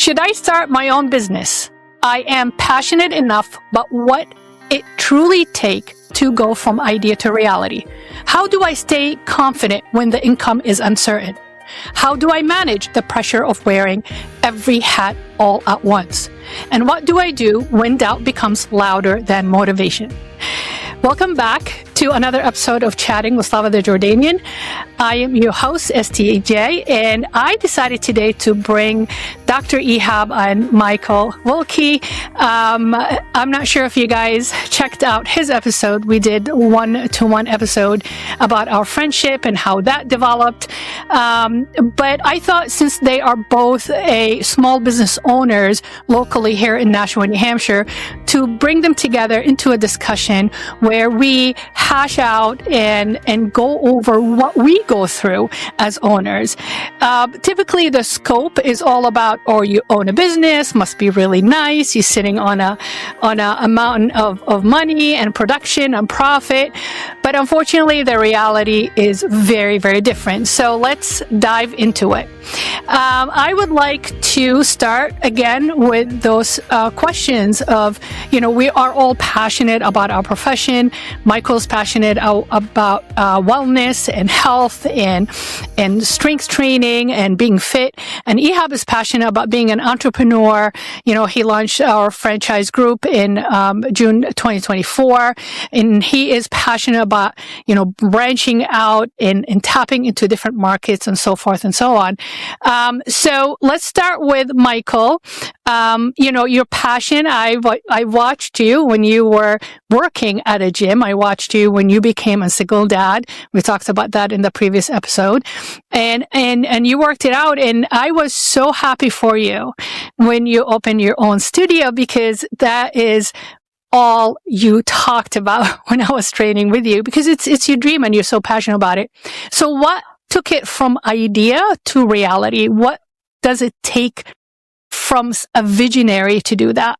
Should I start my own business? I am passionate enough, but what it truly take to go from idea to reality? How do I stay confident when the income is uncertain? How do I manage the pressure of wearing every hat all at once? And what do I do when doubt becomes louder than motivation? Welcome back to another episode of Chatting with Slava the Jordanian. I am your host, STJ, and I decided today to bring Dr. Ihab and Michael Wilkie. I'm not sure if you guys checked out his episode. We did one-to-one episode about our friendship and how that developed. But I thought since they are both a small business owners locally here in Nashua, New Hampshire, to bring them together into a discussion where we hash out and go over what we go through as owners. Typically, the scope is all about, or you own a business, must be really nice. You're sitting on a mountain of money and production and profit. But unfortunately, the reality is very, very different. So let's dive into it. I would like to start again with those questions of, we are all passionate about our profession. Michael's passionate about wellness and health and strength training and being fit. And Ihab is passionate about being an entrepreneur. He launched our franchise group in June 2024, and he is passionate about, branching out and tapping into different markets and so forth and so on. So let's start with Michael. Your passion. I watched you when you were working at a gym. I watched you when you became a single dad. We talked about that in the previous episode, and you worked it out. And I was so happy for you when you opened your own studio, because that is all you talked about when I was training with you, because it's your dream and you're so passionate about it. So what took it from idea to reality? What does it take from a visionary to do that?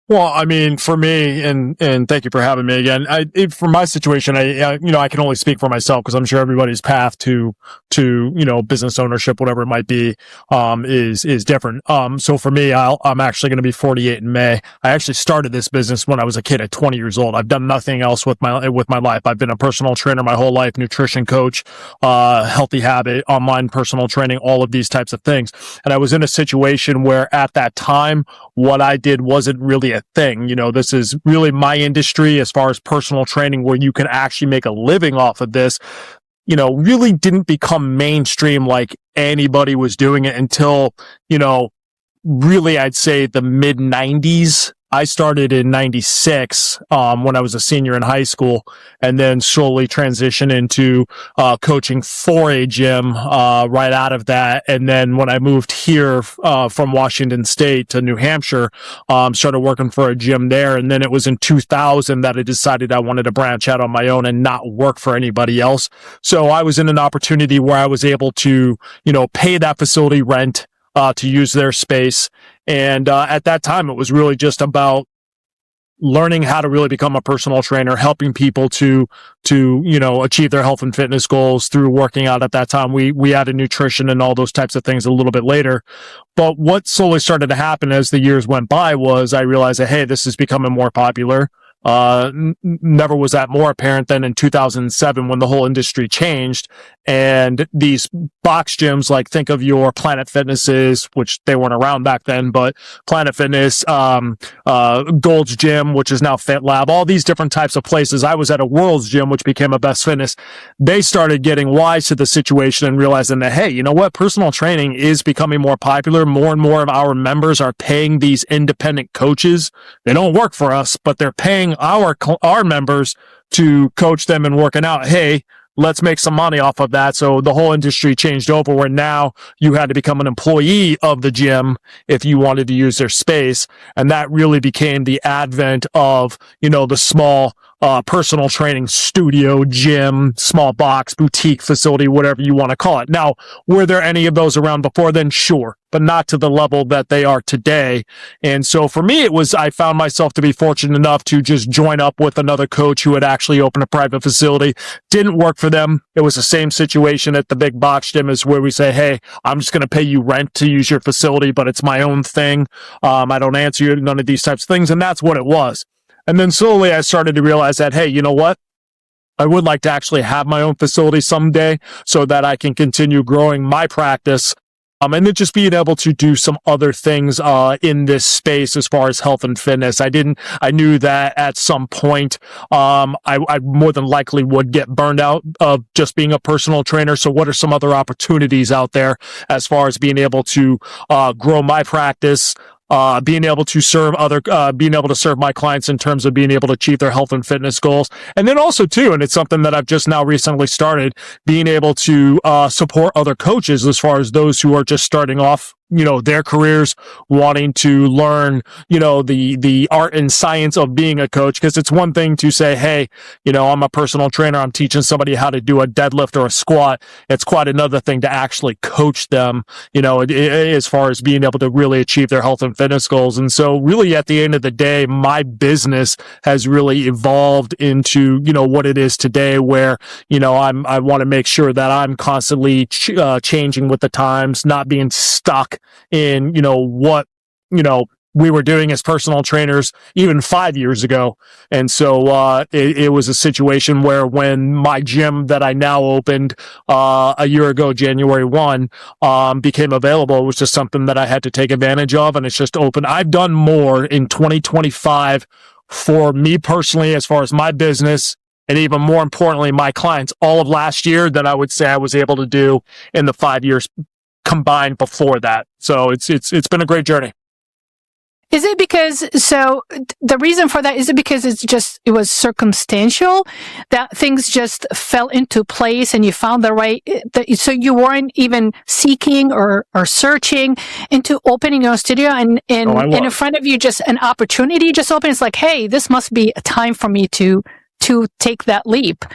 Well, I mean, for me, and thank you for having me again. For my situation, I can only speak for myself, because I'm sure everybody's path to business ownership, whatever it might be, is different. So for me, I'm actually going to be 48 in May. I actually started this business when I was a kid at 20 years old. I've done nothing else with my life. I've been a personal trainer my whole life, nutrition coach, healthy habit, online personal training, all of these types of things. And I was in a situation where at that time, what I did wasn't really a thing. This is really my industry as far as personal training, where you can actually make a living off of this. Really didn't become mainstream like anybody was doing it until, really I'd say the mid 90s. I started in 96, when I was a senior in high school, and then slowly transitioned into, coaching for a gym, right out of that. And then when I moved here, from Washington State to New Hampshire, started working for a gym there. And then it was in 2000 that I decided I wanted to branch out on my own and not work for anybody else. So I was in an opportunity where I was able to, pay that facility rent, to use their space. And at that time, it was really just about learning how to really become a personal trainer, helping people to achieve their health and fitness goals through working out. At that time, we added nutrition and all those types of things a little bit later. But what slowly started to happen as the years went by was I realized that, hey, this is becoming more popular. Never was that more apparent than in 2007 when the whole industry changed, and these box gyms, like think of your Planet Fitnesses, which they weren't around back then, but Planet Fitness, Gold's Gym, which is now Fit Lab, all these different types of places. I was at a World's Gym, which became a Best Fitness. They started getting wise to the situation and realizing that, hey, you know what? Personal training is becoming more popular. More and more of our members are paying these independent coaches. They don't work for us, but they're paying our members to coach them and working out. Hey, let's make some money off of that. So the whole industry changed over, where now you had to become an employee of the gym if you wanted to use their space. And that really became the advent of, the small personal training studio, gym, small box, boutique facility, whatever you want to call it. Now, were there any of those around before then? Sure. but not to the level that they are today. And so for me, I found myself to be fortunate enough to just join up with another coach who had actually opened a private facility. Didn't work for them. It was the same situation at the big box gym, is where we say, hey, I'm just going to pay you rent to use your facility, but it's my own thing. I don't answer you, none of these types of things. And that's what it was. And then slowly I started to realize that, hey, you know what? I would like to actually have my own facility someday so that I can continue growing my practice. And then just being able to do some other things, in this space as far as health and fitness. I knew that at some point, I more than likely would get burned out of just being a personal trainer. So what are some other opportunities out there as far as being able to, grow my practice? Being able to serve my clients in terms of being able to achieve their health and fitness goals. And then also too, and it's something that I've just now recently started, being able to, support other coaches as far as those who are just starting off, their careers, wanting to learn, the art and science of being a coach. Cause it's one thing to say, hey, I'm a personal trainer. I'm teaching somebody how to do a deadlift or a squat. It's quite another thing to actually coach them, as far as being able to really achieve their health and fitness goals. And so really at the end of the day, my business has really evolved into, what it is today, where, I want to make sure that I'm constantly changing with the times, not being stuck in, what, we were doing as personal trainers even 5 years ago. And so, it was a situation where when my gym that I now opened, a year ago, January 1, became available, it was just something that I had to take advantage of. And it's just open. I've done more in 2025 for me personally, as far as my business, and even more importantly, my clients, all of last year, than I would say I was able to do in the 5 years combined before that. So it's been a great journey. Is it because, so the reason for that, is it because it was circumstantial that things just fell into place and you found the right, so you weren't even seeking or searching into opening your studio, and in front of you just an opportunity just opened? It's like, hey, this must be a time for me to take that leap.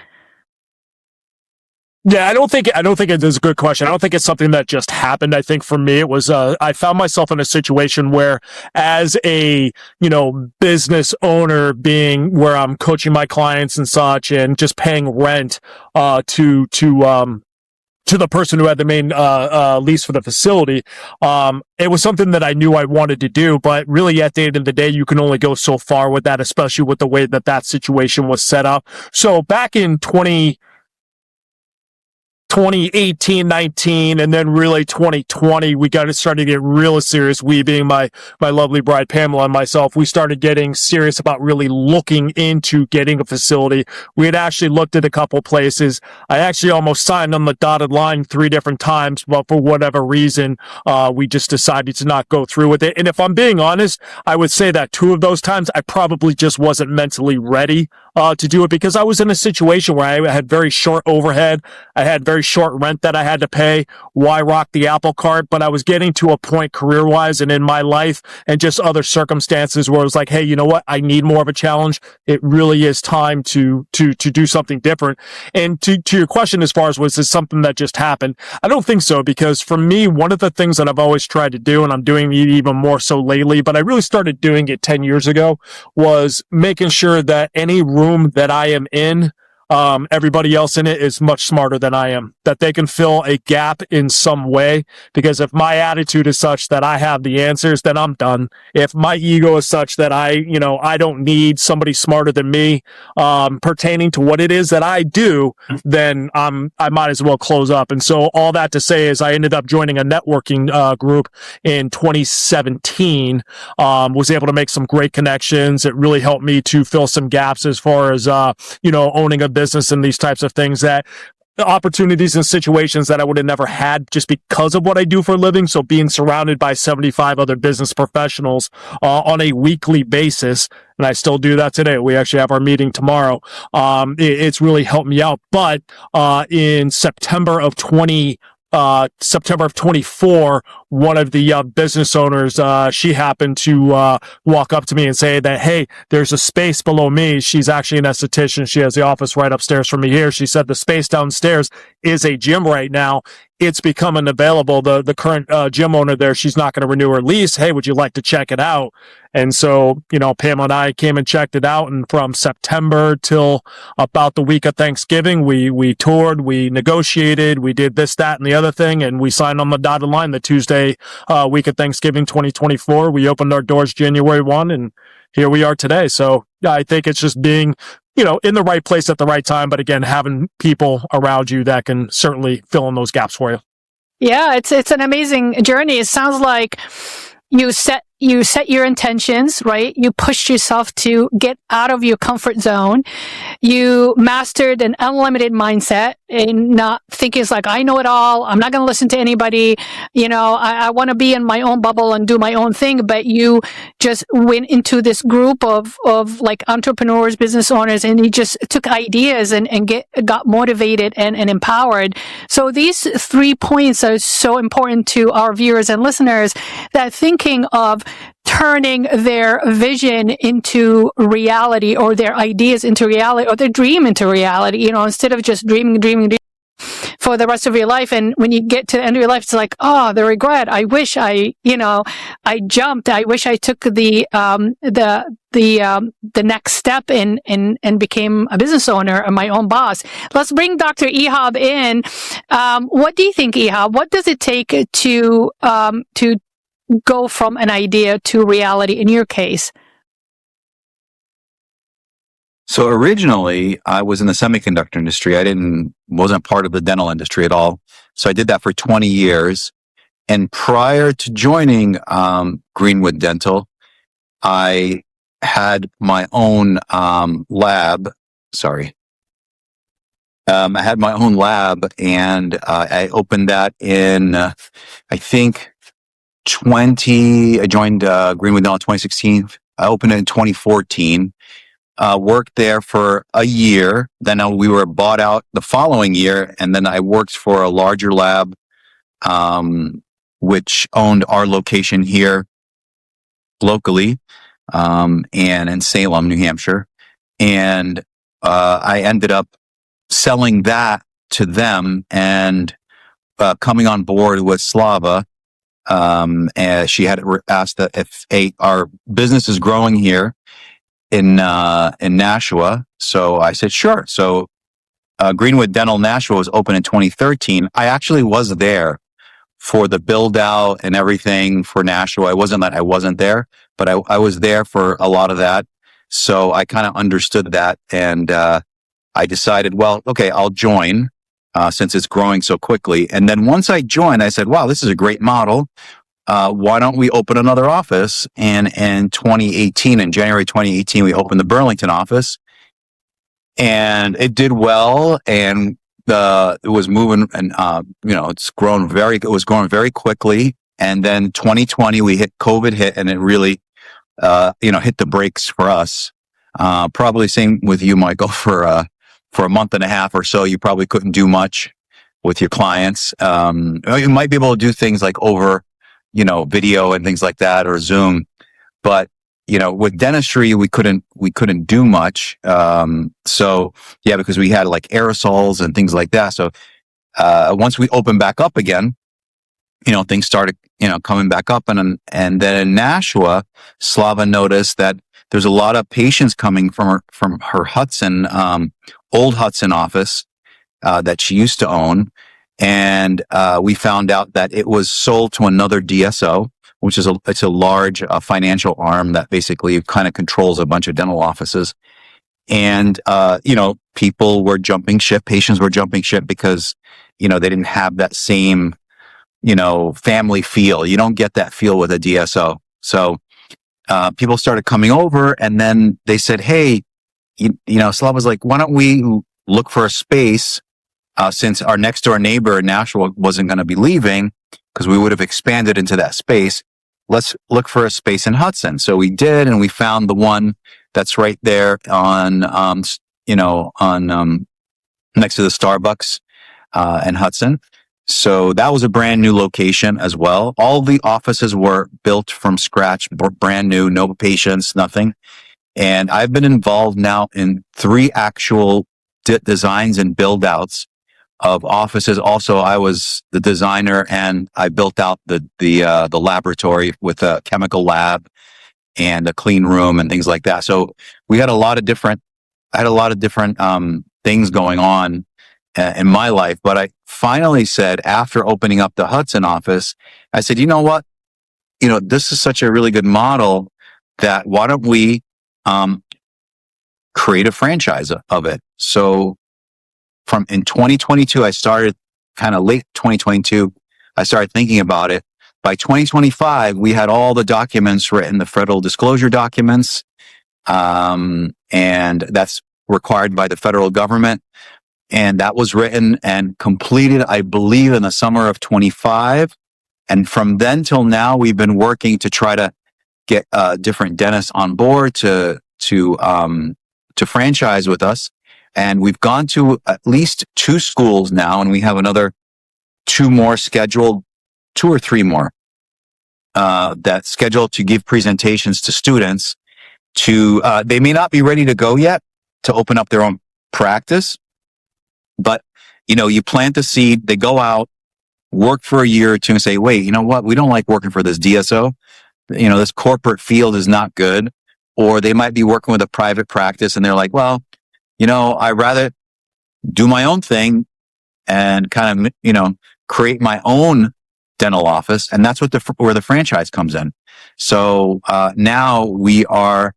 Yeah, I don't think it is a good question. I don't think it's something that just happened. I think for me, it was, I found myself in a situation where, as a, business owner, being where I'm coaching my clients and such, and just paying rent, to the person who had the main, lease for the facility. It was something that I knew I wanted to do, but really at the end of the day, you can only go so far with that, especially with the way that situation was set up. So back in 2018, 19, and then really 2020, we started to get real serious. We, being my lovely bride, Pamela, and myself, we started getting serious about really looking into getting a facility. We had actually looked at a couple places. I actually almost signed on the dotted line 3 different times, but for whatever reason, we just decided to not go through with it. And if I'm being honest, I would say that 2 of those times, I probably just wasn't mentally ready to do it, because I was in a situation where I had very short overhead. I had very short rent that I had to pay. Why rock the apple cart? But I was getting to a point career-wise and in my life and just other circumstances where it was like, hey, you know what? I need more of a challenge. It really is time to do something different. And to your question, as far as was this something that just happened? I don't think so, because for me, one of the things that I've always tried to do, and I'm doing it even more so lately, but I really started doing it 10 years ago, was making sure that any room that I am in, everybody else in it is much smarter than I am, that they can fill a gap in some way. Because if my attitude is such that I have the answers, then I'm done. If my ego is such that I don't need somebody smarter than me, pertaining to what it is that I do, then I might as well close up. And so all that to say is I ended up joining a networking, group in 2017, was able to make some great connections. It really helped me to fill some gaps as far as, owning a business and these types of things, that opportunities and situations that I would have never had just because of what I do for a living. So being surrounded by 75 other business professionals, on a weekly basis, and I still do that today. We actually have our meeting tomorrow. It's really helped me out. But, in September of 24, one of the business owners, she happened to walk up to me and say that, hey, there's a space below me. She's actually an esthetician. She has the office right upstairs from me here. She said the space downstairs is a gym right now. It's becoming available. The current gym owner there, she's not going to renew her lease. Hey, would you like to check it out? And so, Pam and I came and checked it out. And from September till about the week of Thanksgiving, we toured, we negotiated, we did this, that, and the other thing. And we signed on the dotted line the Tuesday week of Thanksgiving 2024. We opened our doors January 1, and here we are today. So I think it's just being, in the right place at the right time. But again, having people around you that can certainly fill in those gaps for you. Yeah, it's an amazing journey. It sounds like you set your intentions, right? You pushed yourself to get out of your comfort zone. You mastered an unlimited mindset and not thinking it's like, I know it all. I'm not going to listen to anybody. I want to be in my own bubble and do my own thing. But you just went into this group of like entrepreneurs, business owners, and you just took ideas and got motivated and empowered. So these 3 points are so important to our viewers and listeners, that thinking of turning their vision into reality, or their ideas into reality, or their dream into reality, instead of just dreaming for the rest of your life. And when you get to the end of your life, it's like, oh, the regret. I wish I jumped. I wish I took the next step and became a business owner and my own boss. Let's bring Dr. Ihab in. What do you think, Ihab? What does it take to go from an idea to reality in your case? So originally, I was in the semiconductor industry. Wasn't part of the dental industry at all. So I did that for 20 years. And prior to joining Greenwood Dental, I had my own lab. Sorry. I had my own lab, and I opened that in, I think, I joined Greenwood Dental in 2016. I opened it in 2014. Worked there for a year. Then we were bought out the following year, and then I worked for a larger lab, which owned our location here locally, and in Salem, New Hampshire. And I ended up selling that to them and coming on board with Slava. And she had asked that if our business is growing here in Nashua. So I said, sure. So Greenwood Dental Nashua was open in 2013. I actually was there for the build out and everything for Nashua. It wasn't that I wasn't there, but I was there for a lot of that. So I kind of understood that. And I decided, well, okay, I'll join. Since it's growing so quickly. And then once I joined, I said, wow, this is a great model. Why don't we open another office? And in January 2018, we opened the Burlington office, and it did well. And it was moving, and it was growing very quickly. And then 2020, COVID hit, and it really, hit the brakes for us. Probably same with you, Michael, for a month and a half or so. You probably couldn't do much with your clients. You might be able to do things like over, video and things like that, or Zoom. But, with dentistry, we couldn't do much. Because we had like aerosols and things like that. So, once we opened back up again, things started, coming back up. And then in Nashua, Slava noticed that there's a lot of patients coming from her Hudson, old Hudson office, that she used to own. And, we found out that it was sold to another DSO, which is it's a large financial arm that basically kind of controls a bunch of dental offices. And, people were jumping ship, patients were jumping ship because, they didn't have that same, family feel. You don't get that feel with a DSO. So, people started coming over, and then they said, hey, Slava's like, why don't we look for a space, since our next door neighbor in Nashua wasn't going to be leaving, because we would have expanded into that space. Let's look for a space in Hudson. So we did, and we found the one that's right there on, next to the Starbucks, in Hudson. So that was a brand new location as well. All the offices were built from scratch, brand new, no patients, nothing. And I've been involved now in 3 actual designs and build outs of offices. Also, I was the designer, and I built out the laboratory with a chemical lab and a clean room and things like that. So we had a lot of different, I had a lot of different things going on in my life. But I finally said, after opening up the Hudson office, I said, you know what? This is such a really good model that why don't we create a franchise of it? So in 2022, I started kind of late 2022. I started thinking about it. By 2025, we had all the documents written, the federal disclosure documents, and that's required by the federal government. And that was written and completed, I believe, in the summer of 25. And from then till now, we've been working to try to get different dentists on board to franchise with us. And we've gone to at least 2 schools now, and we have another 2 more scheduled, 2 or 3 more that's scheduled to give presentations to students. They may not be ready to go yet to open up their own practice, but you plant the seed. They go out, work for a year or 2, and say, wait, you know what? We don't like working for this DSO. This corporate field is not good. Or they might be working with a private practice, and they're like, well, I'd rather do my own thing and kind of, create my own dental office. And that's where the franchise comes in. So, now we are,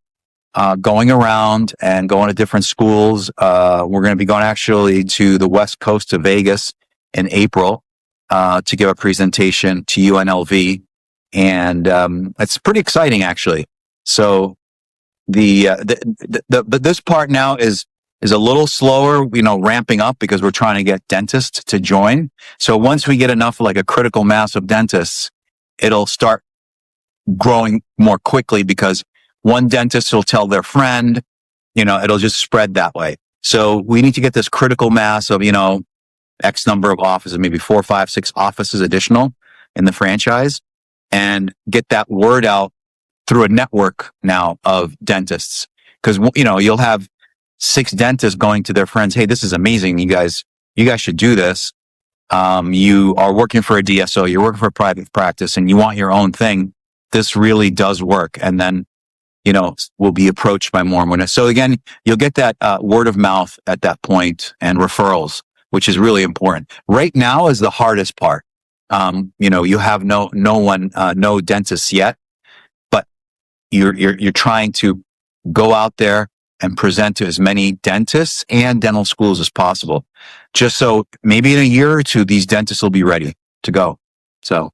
going around and going to different schools. We're going to be going actually to the West Coast to Vegas in April, to give a presentation to UNLV. And, it's pretty exciting actually. So but this part now is a little slower, ramping up because we're trying to get dentists to join. So once we get enough, like a critical mass of dentists, it'll start growing more quickly because one dentist will tell their friend, it'll just spread that way. So we need to get this critical mass of, X number of offices, maybe 4, 5, 6 offices additional in the franchise, and get that word out through a network now of dentists. Because, you'll have 6 dentists going to their friends. Hey, this is amazing. You guys should do this. You are working for a DSO, you're working for a private practice, and you want your own thing. This really does work. And then, we'll be approached by more and more. So again, you'll get that word of mouth at that point and referrals, which is really important. Right now is the hardest part. You have no dentists yet, but you're trying to go out there and present to as many dentists and dental schools as possible. Just so maybe in a year or 2, these dentists will be ready to go. So.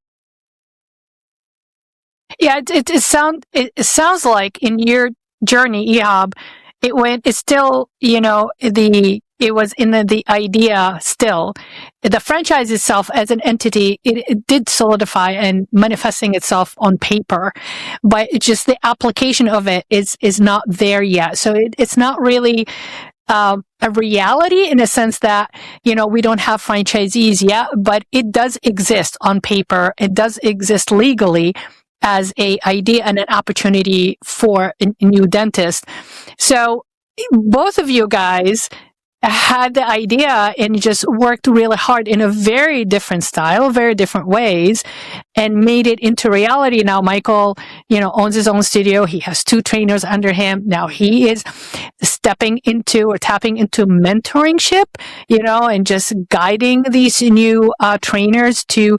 Yeah, it sounds like in your journey, Ihab, it's still, it was in the idea still. The franchise itself as an entity, it did solidify and manifesting itself on paper, but it's just the application of it is not there yet. So it's not really a reality in a sense that, we don't have franchisees yet, but it does exist on paper. It does exist legally as a idea and an opportunity for a new dentist. So both of you guys had the idea and just worked really hard in a very different style, very different ways, and made it into reality. Now, Michael, owns his own studio. He has 2 trainers under him. Now he is tapping into mentorship, and just guiding these new trainers to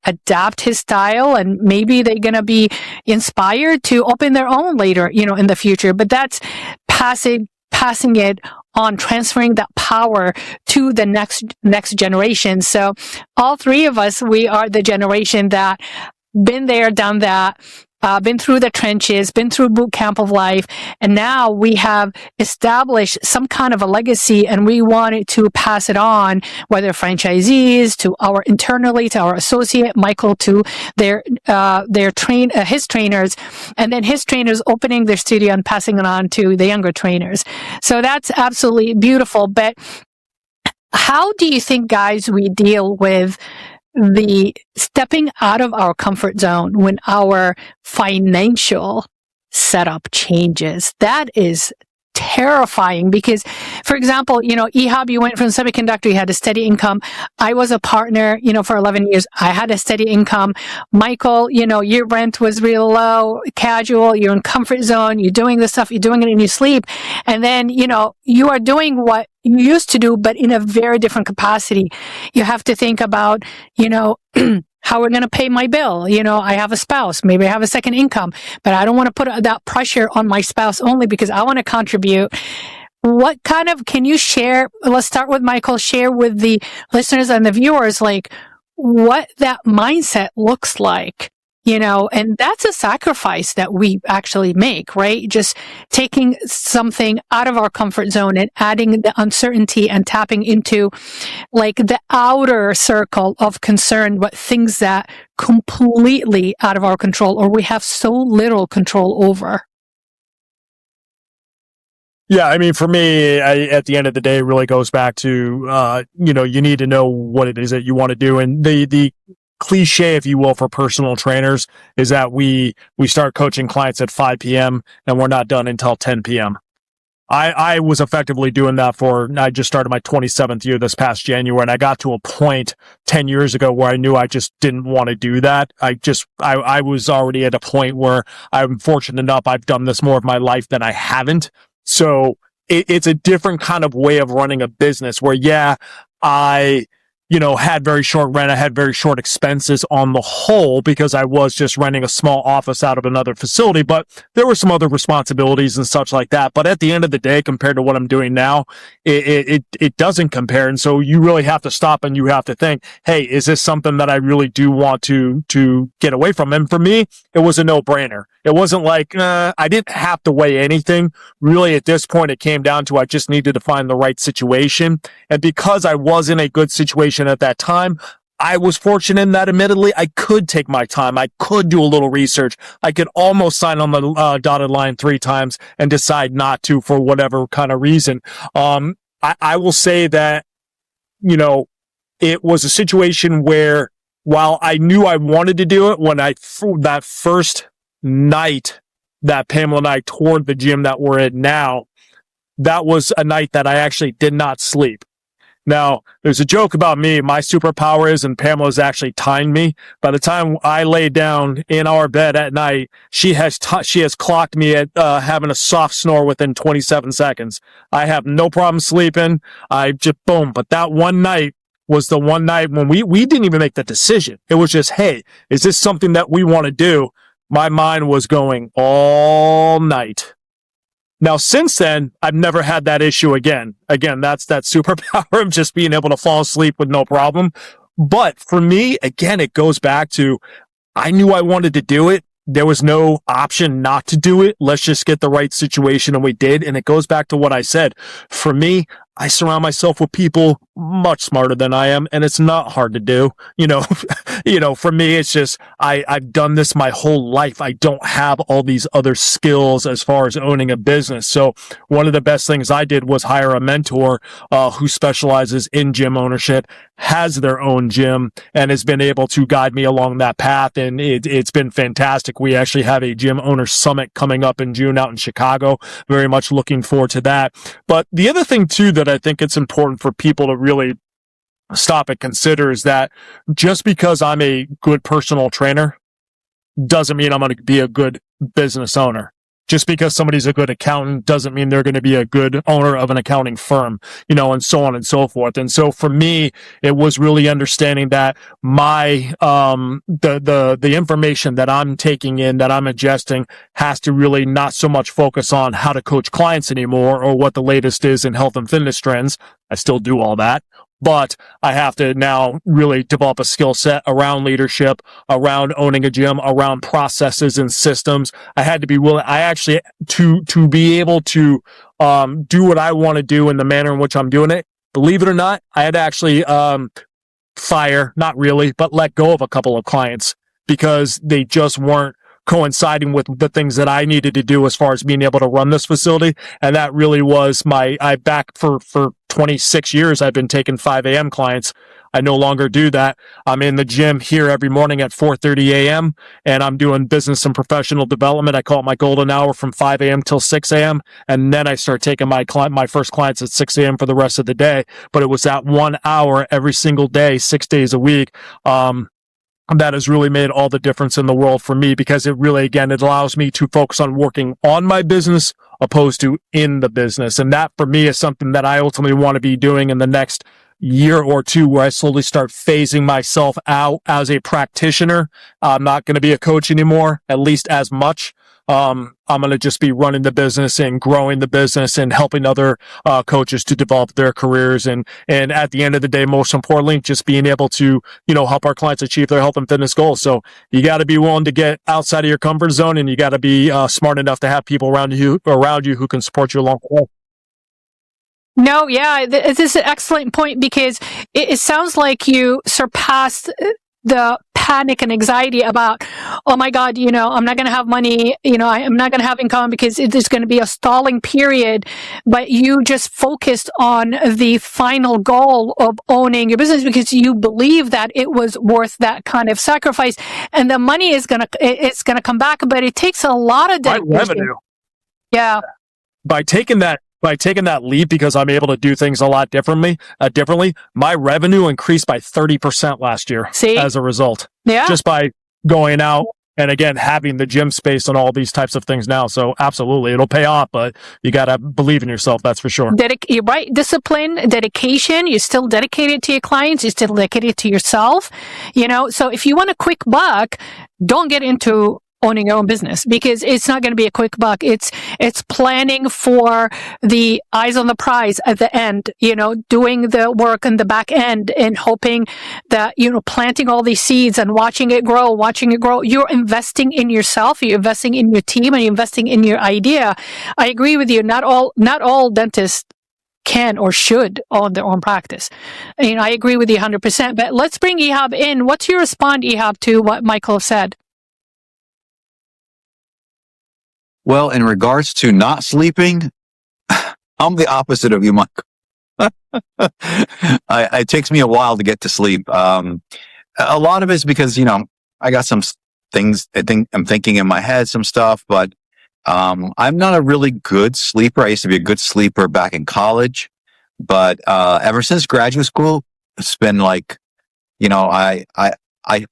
adapt his style, and maybe they're going to be inspired to open their own later, in the future. But that's passing it on, transferring that power to the next generation. So all 3 of us, we are the generation that been there, done that, been through the trenches, been through boot camp of life, and now we have established some kind of a legacy, and we wanted to pass it on, whether franchisees, to our associate Michael, to his trainers, and then his trainers opening their studio and passing it on to the younger trainers. So that's absolutely beautiful. But how do you think, guys, we deal with the stepping out of our comfort zone when our financial setup changes? That is terrifying because, for example, Ihab, you went from semiconductor, you had a steady income. I was a partner, for 11 years. I had a steady income. Michael, your rent was real low, casual, you're in comfort zone, you're doing this stuff, you're doing it in your sleep. And then, you are doing what you used to do, but in a very different capacity. You have to think about, how we're going to pay my bill. I have a spouse. Maybe I have a second income, but I don't want to put that pressure on my spouse only because I want to contribute. What can you share? Let's start with Michael, share with the listeners and the viewers, like what that mindset looks like, and that's a sacrifice that we actually make, right? Just taking something out of our comfort zone and adding the uncertainty and tapping into like the outer circle of concern, but things that completely out of our control or we have so little control over. Yeah, I mean, for me, at the end of the day, it really goes back to, you need to know what it is that you want to do. And the cliche, if you will, for personal trainers is that we start coaching clients at 5 p.m. and we're not done until 10 p.m. I was effectively doing that I just started my 27th year this past January, and I got to a point 10 years ago where I knew I just didn't want to do that. I was already at a point where I'm fortunate enough I've done this more of my life than I haven't. So it's a different kind of way of running a business where, I had very short rent. I had very short expenses on the whole because I was just renting a small office out of another facility, but there were some other responsibilities and such like that. But at the end of the day, compared to what I'm doing now, it doesn't compare. And so you really have to stop and you have to think, hey, is this something that I really do want to get away from? And for me, it was a no-brainer. It wasn't like, I didn't have to weigh anything. Really, at this point, it came down to I just needed to find the right situation. And because I was in a good situation at that time, I was fortunate in that admittedly I could take my time. I could do a little research. I could almost sign on the dotted line 3 times and decide not to for whatever kind of reason. I will say that, it was a situation where while I knew I wanted to do it, when that first night that Pamela and I toured the gym that we're at now, that was a night that I actually did not sleep. Now, there's a joke about me. My superpower is, and Pamela's actually timed me. By the time I lay down in our bed at night, she has clocked me at having a soft snore within 27 seconds. I have no problem sleeping. I just boom. But that one night was the one night when we didn't even make the decision. It was just, hey, is this something that we want to do? My mind was going all night. Now, since then, I've never had that issue again. Again, that's that superpower of just being able to fall asleep with no problem. But for me, again, it goes back to, I knew I wanted to do it. There was no option not to do it. Let's just get the right situation. And we did. And it goes back to what I said. For me, I surround myself with people much smarter than I am, and it's not hard to do. For me, it's just, I've done this my whole life. I don't have all these other skills as far as owning a business. So one of the best things I did was hire a mentor, who specializes in gym ownership, has their own gym, and has been able to guide me along that path. And it's been fantastic. We actually have a gym owner summit coming up in June out in Chicago. Very much looking forward to that. But the other thing too that I think it's important for people to really stop and consider is that just because I'm a good personal trainer doesn't mean I'm going to be a good business owner. Just because somebody's a good accountant doesn't mean they're going to be a good owner of an accounting firm, and so on and so forth. And so for me, it was really understanding that my, the information that I'm taking in, that I'm ingesting, has to really not so much focus on how to coach clients anymore or what the latest is in health and fitness trends. I still do all that. But I have to now really develop a skill set around leadership, around owning a gym, around processes and systems. I had to be willing, to be able to, do what I want to do in the manner in which I'm doing it. Believe it or not, I had to actually, fire, not really, but let go of a couple of clients because they just weren't coinciding with the things that I needed to do as far as being able to run this facility. And that really was back for 26 years, I've been taking 5 a.m. clients. I no longer do that. I'm in the gym here every morning at 4:30 a.m. and I'm doing business and professional development. I call it my golden hour from 5 a.m. till 6 a.m. And then I start taking my first clients at 6 a.m. for the rest of the day. But it was that 1 hour every single day, 6 days a week. That has really made all the difference in the world for me, because it really, again, it allows me to focus on working on my business opposed to in the business. And that for me is something that I ultimately want to be doing in the next year or two, where I slowly start phasing myself out as a practitioner. I'm not going to be a coach anymore, at least as much. I'm going to just be running the business and growing the business and helping other coaches to develop their careers. And at the end of the day, most importantly, just being able to, help our clients achieve their health and fitness goals. So you got to be willing to get outside of your comfort zone, and you got to be smart enough to have people around you who can support you along the way. No, yeah, this is an excellent point, because it sounds like you surpassed the panic and anxiety about, oh my God, I'm not going to have money, I'm not going to have income because there's going to be a stalling period. But you just focused on the final goal of owning your business, because you believe that it was worth that kind of sacrifice, and the money is it's going to come back. But it takes a lot of dedication. Revenue. Yeah. By taking that leap, because I'm able to do things a lot differently, my revenue increased by 30% last year. See? As a result. Yeah. Just by going out and, again, having the gym space and all these types of things now. So absolutely, it'll pay off, but you got to believe in yourself. That's for sure. You're right. Discipline, dedication. You're still dedicated to your clients. You're still dedicated to yourself. So if you want a quick buck, don't get into owning your own business, because it's not going to be a quick buck. It's planning for the eyes on the prize at the end, doing the work in the back end and hoping that, planting all these seeds and watching it grow. You're investing in yourself, you're investing in your team, and you're investing in your idea. I agree with you. Not all dentists can or should own their own practice. I agree with you 100%, but let's bring Ihab in. What's your response, Ihab, to what Michael said? Well, in regards to not sleeping, I'm the opposite of you, Michael. It takes me a while to get to sleep. A lot of it's because, I got some things I'm thinking in my head, some stuff, but I'm not a really good sleeper. I used to be a good sleeper back in college, but ever since graduate school, it's been like, I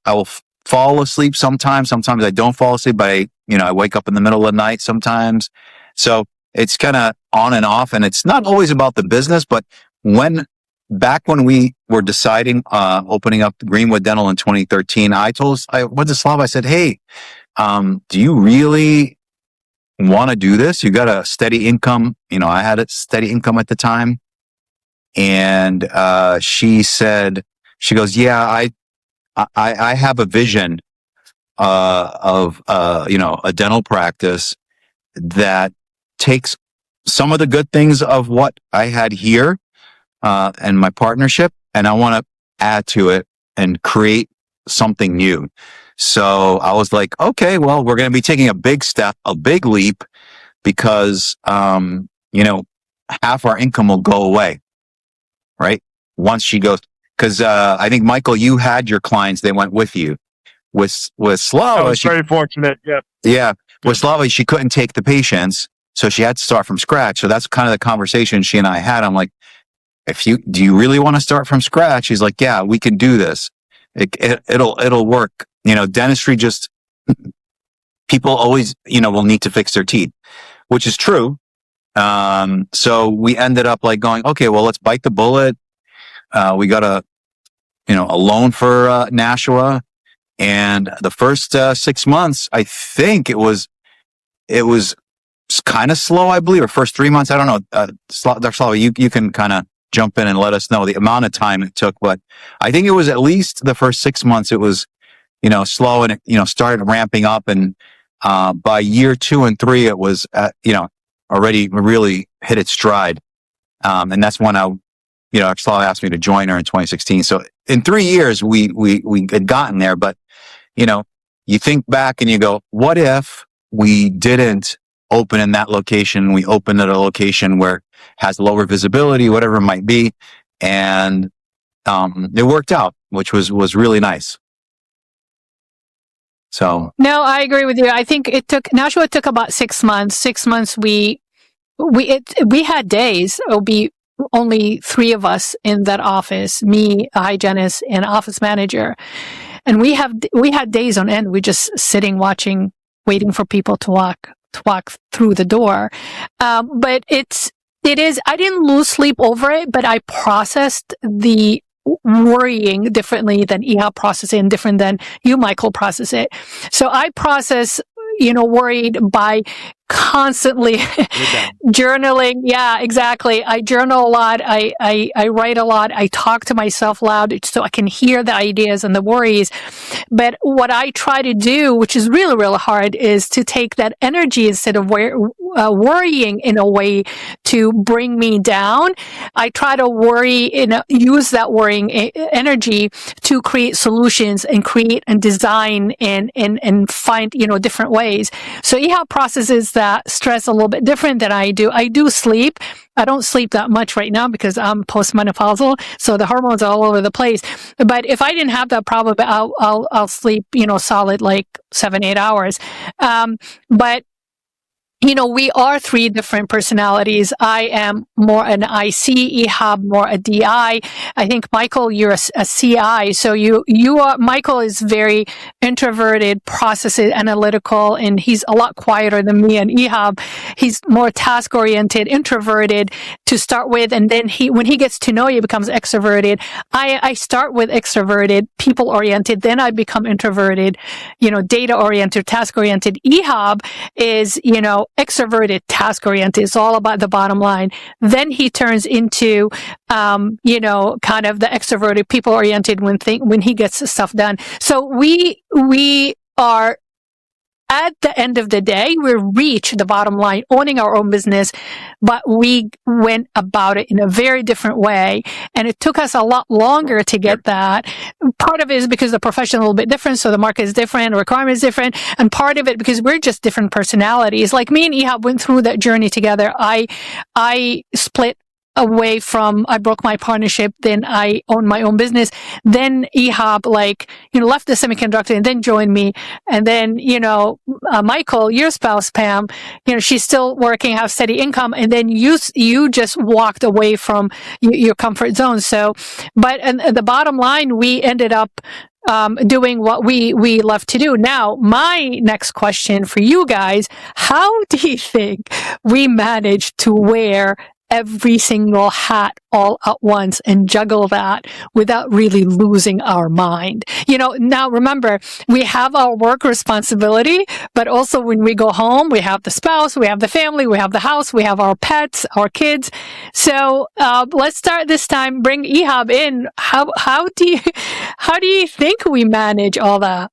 will fall asleep sometimes. Sometimes I don't fall asleep, but I wake up in the middle of the night sometimes. So it's kind of on and off, and it's not always about the business, but back when we were deciding, opening up Greenwood Dental in 2013, I went to Slava. I said, hey, do you really want to do this? You got a steady income. I had a steady income at the time. And, she goes, yeah, I have a vision of a dental practice that takes some of the good things of what I had here and my partnership, and I want to add to it and create something new. So I was like, okay, well, we're going to be taking a big step, a big leap, because half our income will go away, right? Once she goes. Because I think, Michael, you had your clients; they went with you. With Slava, I was very fortunate. Yeah. Yeah. With Slava, she couldn't take the patients, so she had to start from scratch. So that's kind of the conversation she and I had. I'm like, do you really want to start from scratch? She's like, yeah, we can do this. It'll work. Dentistry just people always will need to fix their teeth, which is true. So we ended up like going, okay, well, let's bite the bullet. We got a loan for Nashua, and the first 6 months, I think it was kind of slow, I believe, or first 3 months. I don't know. Dr. Slava, you can kind of jump in and let us know the amount of time it took, but I think it was at least the first 6 months. It was slow, and it started ramping up, and by year 2 and 3, it was already really hit its stride, and that's when Slava asked me to join her in 2016. So in 3 years, we had gotten there. But, you think back and you go, what if we didn't open in that location? We opened at a location where it has lower visibility, whatever it might be. And it worked out, which was really nice. So No, I agree with you. I think Nashua took about 6 months. 6 months we had days. It'll be only 3 of us in that office, me, a hygienist, and office manager. And we had days on end. We just sitting, watching, waiting for people to walk through the door. But it is, I didn't lose sleep over it, but I processed the worrying differently than Ihab processed it, and different than you, Michael, process it. So I process, worried by constantly journaling. Yeah, exactly. I journal a lot. I write a lot. I talk to myself loud so I can hear the ideas and the worries. But what I try to do, which is really, really hard, is to take that energy instead of worrying in a way to bring me down. I try to use that worrying energy to create solutions and create and design and find, different ways. So Ihab processes that stress a little bit different than I do. I do sleep. I don't sleep that much right now because I'm postmenopausal, so the hormones are all over the place. But if I didn't have that problem, I'll sleep, solid like 7-8 hours. But we are 3 different personalities. I am more an IC, Ihab more a DI. I think, Michael, you're a CI. So Michael is very introverted, processes, analytical, and he's a lot quieter than me and Ihab. He's more task-oriented, introverted to start with. And then when he gets to know you, becomes extroverted. I start with extroverted, people-oriented. Then I become introverted, data-oriented, task-oriented. Ihab is, extroverted, task-oriented. It's all about the bottom line. Then he turns into, kind of the extroverted, people-oriented when he gets stuff done. So we are, at the end of the day, we reach the bottom line, owning our own business, but we went about it in a very different way. And it took us a lot longer to get that. Part of it is because the profession is a little bit different, so the market is different, the requirement is different. And part of it because we're just different personalities. Like me and Ihab went through that journey together. I split away from, I broke my partnership, then I owned my own business. Then Ihab, left the semiconductor and then joined me. And then, Michael, your spouse, Pam, she's still working, have steady income. And then you just walked away from your comfort zone. So, but and the bottom line, we ended up doing what we love to do. Now, my next question for you guys, how do you think we managed to wear every single hat all at once and juggle that without really losing our mind? Now remember, we have our work responsibility, but also when we go home, we have the spouse, we have the family, we have the house, we have our pets, our kids. So, let's start this time. Bring Ihab in. How do you think we manage all that?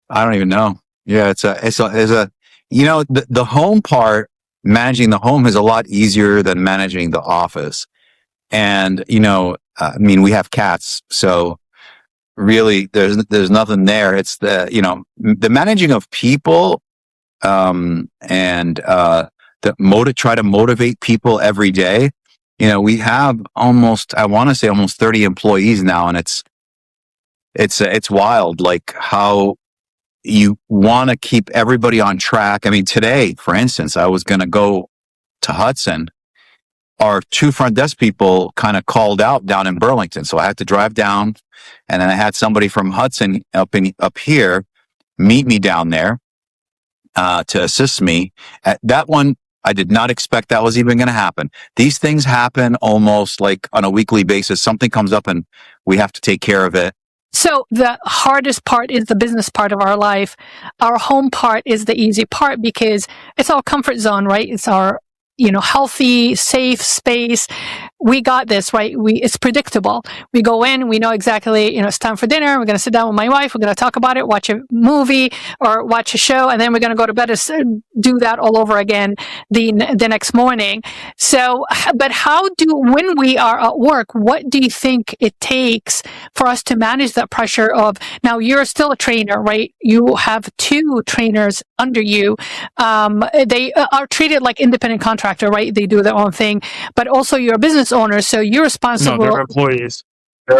I don't even know. Yeah, it's a the home part. Managing the home is a lot easier than managing the office. And, we have cats. So really there's nothing there. It's the managing of people, and, try to motivate people every day. We have almost 30 employees now, and it's wild, like how you want to keep everybody on track. I mean, today, for instance, I was going to go to Hudson. Our 2 front desk people kind of called out down in Burlington. So I had to drive down, and then I had somebody from Hudson up here meet me down there, to assist me. At that one, I did not expect that was even going to happen. These things happen almost like on a weekly basis. Something comes up and we have to take care of it. So the hardest part is the business part of our life. Our home part is the easy part because it's our comfort zone, right? It's our, healthy, safe space. We got this, right? It's predictable. We go in, we know exactly, it's time for dinner. We're going to sit down with my wife. We're going to talk about it, watch a movie or watch a show, and then we're going to go to bed and do that all over again the next morning. So, but when we are at work, what do you think it takes for us to manage that pressure of, now you're still a trainer, right? You have 2 trainers under you. They are treated like independent contractor, right? They do their own thing, but also you're a business business owners, so you're No, responsible. they're employees.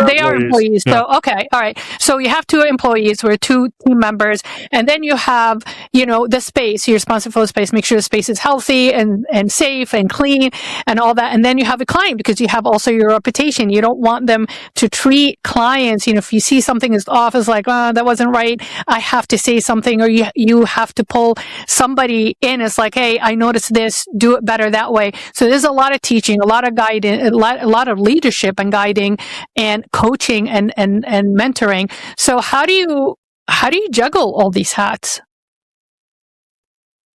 They are employees. Yeah. So, okay. All right. So you have 2 employees or 2 team members, and then you have, the space. You're responsible for the space. Make sure the space is healthy and safe and clean and all that. And then you have a client because you have also your reputation. You don't want them to treat clients, if you see something is off, it's like, oh, that wasn't right. I have to say something, or you have to pull somebody in. It's like, hey, I noticed this, do it better that way. So there's a lot of teaching, a lot of guiding, a lot of leadership and guiding and coaching and mentoring. So how do you juggle all these hats?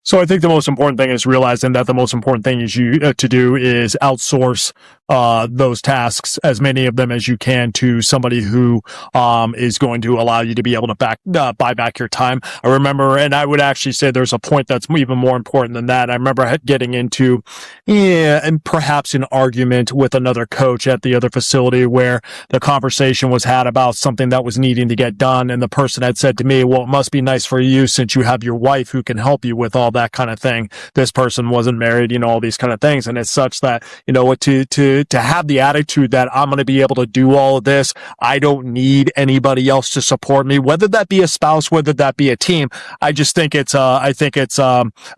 So I think the most important thing is realizing that the most important thing is to do is outsource those tasks, as many of them as you can, to somebody who is going to allow you to be able to buy back your time. I remember, and I would actually say there's a point that's even more important than that. I remember getting into, and perhaps an argument with another coach at the other facility where the conversation was had about something that was needing to get done, and the person had said to me, well, it must be nice for you since you have your wife who can help you with all that kind of thing. This person wasn't married, all these kind of things. And it's such that, to have the attitude that I'm going to be able to do all of this, I don't need anybody else to support me, whether that be a spouse, whether that be a team. I just think it's a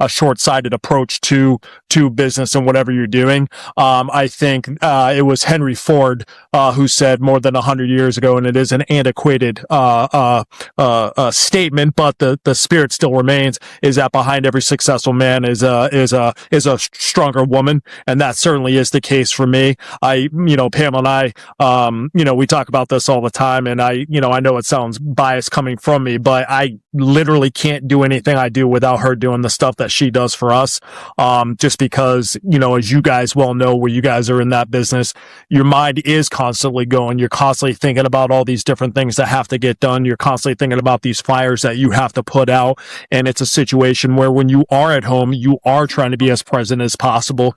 short-sighted approach to business and whatever you're doing. I think, it was Henry Ford, who said more than 100 years ago, and it is an antiquated, statement, but the spirit still remains, is that behind every successful man is a stronger woman. And that certainly is the case for me. Pam and I, we talk about this all the time, and I know it sounds biased coming from me, but I literally can't do anything I do without her doing the stuff that she does for us. Just because, as you guys well know, where you guys are in that business, your mind is constantly going. You're constantly thinking about all these different things that have to get done. You're constantly thinking about these fires that you have to put out. And it's a situation where when you are at home, you are trying to be as present as possible.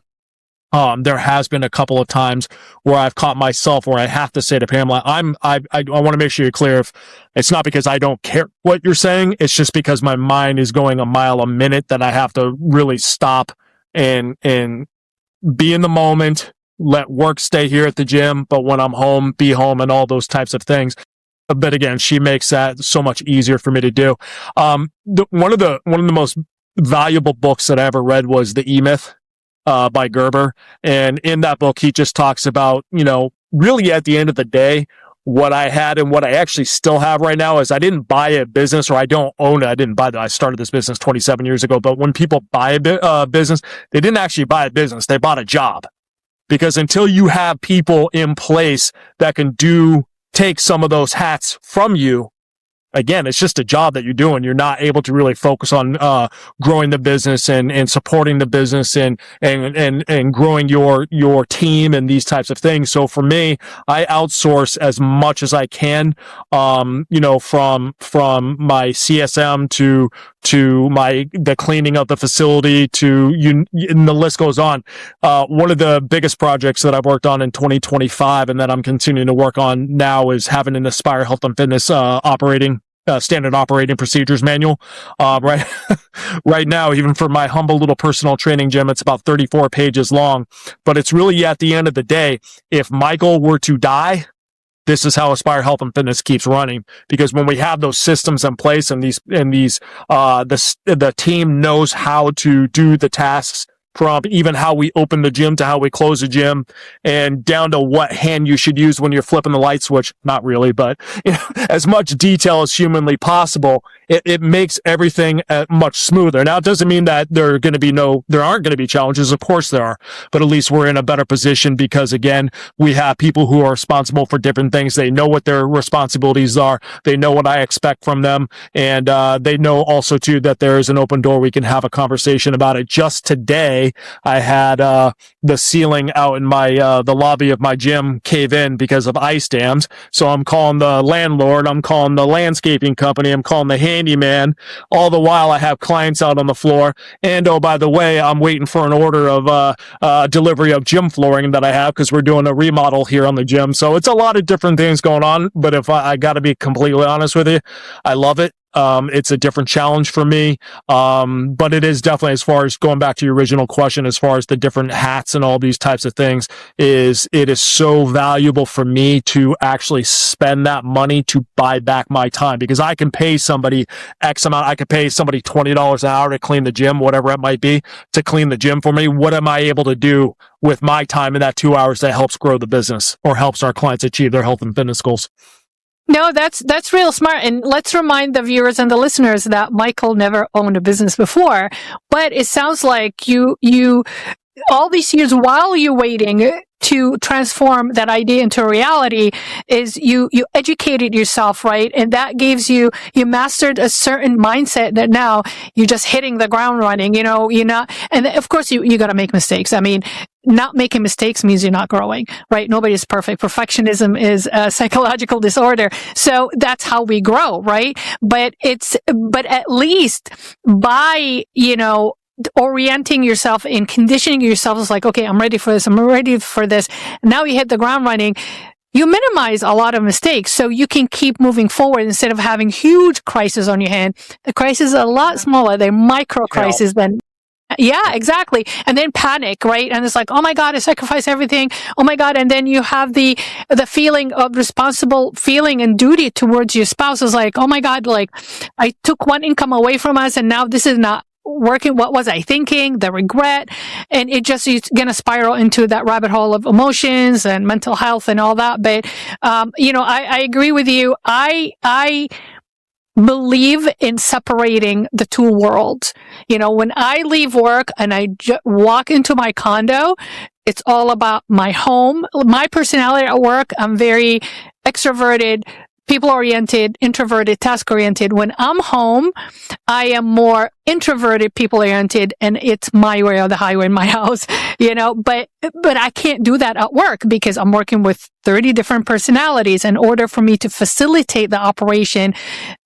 There has been a couple of times where I've caught myself where I have to say to Pamela, I want to make sure you're clear. If it's not because I don't care what you're saying, it's just because my mind is going a mile a minute that I have to really stop and be in the moment, let work stay here at the gym, but when I'm home, be home, and all those types of things. But again, she makes that so much easier for me to do. One of the most valuable books that I ever read was The E-Myth, by Gerber. And in that book, he just talks about, really at the end of the day, what I had and what I actually still have right now is I didn't buy a business, or I don't own it. I didn't buy that. I started this business 27 years ago. But when people buy a business, they didn't actually buy a business. They bought a job. Because until you have people in place that can take some of those hats from you, again, it's just a job that you're doing. You're not able to really focus on growing the business and supporting the business and growing your team and these types of things. So for me, I outsource as much as I can, from my CSM to the cleaning of the facility and the list goes on. One of the biggest projects that I've worked on in 2025 and that I'm continuing to work on now is having an Aspire Health and Fitness standard operating procedures manual. Right now, even for my humble little personal training gym, it's about 34 pages long. But it's really at the end of the day, if Michael were to die, this is how Aspire Health and Fitness keeps running. Because when we have those systems in place and the team knows how to do the tasks, from even how we open the gym to how we close the gym, and down to what hand you should use when you're flipping the light switch. Not really, but as much detail as humanly possible, it makes everything much smoother. Now, it doesn't mean that there aren't going to be challenges. Of course there are, but at least we're in a better position because, again, we have people who are responsible for different things. They know what their responsibilities are. They know what I expect from them. And they know also, too, that there is an open door. We can have a conversation about it. Just today, I had the ceiling out in the lobby of my gym cave in because of ice dams. So I'm calling the landlord, I'm calling the landscaping company, I'm calling the handyman. All the while I have clients out on the floor. And oh, by the way, I'm waiting for an order of delivery of gym flooring that I have because we're doing a remodel here on the gym. So it's a lot of different things going on. But if I got to be completely honest with you, I love it. It's a different challenge for me. But it is definitely, as far as going back to your original question, as far as the different hats and all these types of things, it is so valuable for me to actually spend that money to buy back my time, because I can pay somebody X amount. I could pay somebody $20 an hour to clean the gym, whatever it might be, to clean the gym for me. What am I able to do with my time in that 2 hours that helps grow the business or helps our clients achieve their health and fitness goals? No, that's real smart. And let's remind the viewers and the listeners that Michael never owned a business before, but it sounds like you all these years while you're waiting to transform that idea into a reality is you educated yourself, right? And that gives you mastered a certain mindset that now you're just hitting the ground running, you're not, and of course you got to make mistakes. I mean, not making mistakes means you're not growing, right? Nobody's perfect. Perfectionism is a psychological disorder. So that's how we grow, right? But at least by, orienting yourself and conditioning yourself is like, okay, I'm ready for this. I'm ready for this. Now you hit the ground running. You minimize a lot of mistakes so you can keep moving forward instead of having huge crises on your hand. The crises are a lot smaller. They're micro crises than. Yeah, exactly. And then panic, right? And it's like, oh my God, I sacrificed everything. Oh my God. And then you have the feeling of responsible feeling and duty towards your spouse is like, oh my God, like I took one income away from us and now this is not working. What was I thinking? The regret. And it's going to spiral into that rabbit hole of emotions and mental health and all that. But, I agree with you. I believe in separating the two worlds. When I leave work and I walk into my condo, it's all about my home. My personality at work, I'm very extroverted, people-oriented, introverted, task-oriented. When I'm home, I am more introverted, people-oriented, and it's my way or the highway in my house, but I can't do that at work because I'm working with 30 different personalities. In order for me to facilitate the operation,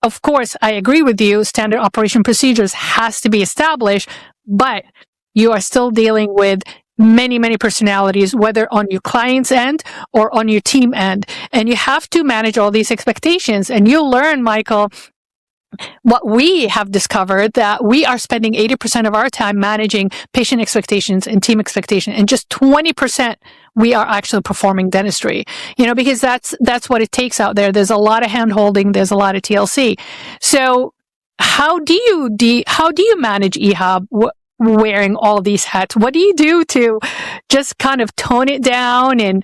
of course, I agree with you, standard operation procedures has to be established, but you are still dealing with many, many personalities, whether on your client's end or on your team end. And you have to manage all these expectations. And you'll learn, Michael, what we have discovered, that we are spending 80% of our time managing patient expectations and team expectation, and just 20% we are actually performing dentistry, because that's what it takes out there. There's a lot of hand holding. There's a lot of TLC. So how do you manage Ihab wearing all these hats? What do you do to just kind of tone it down and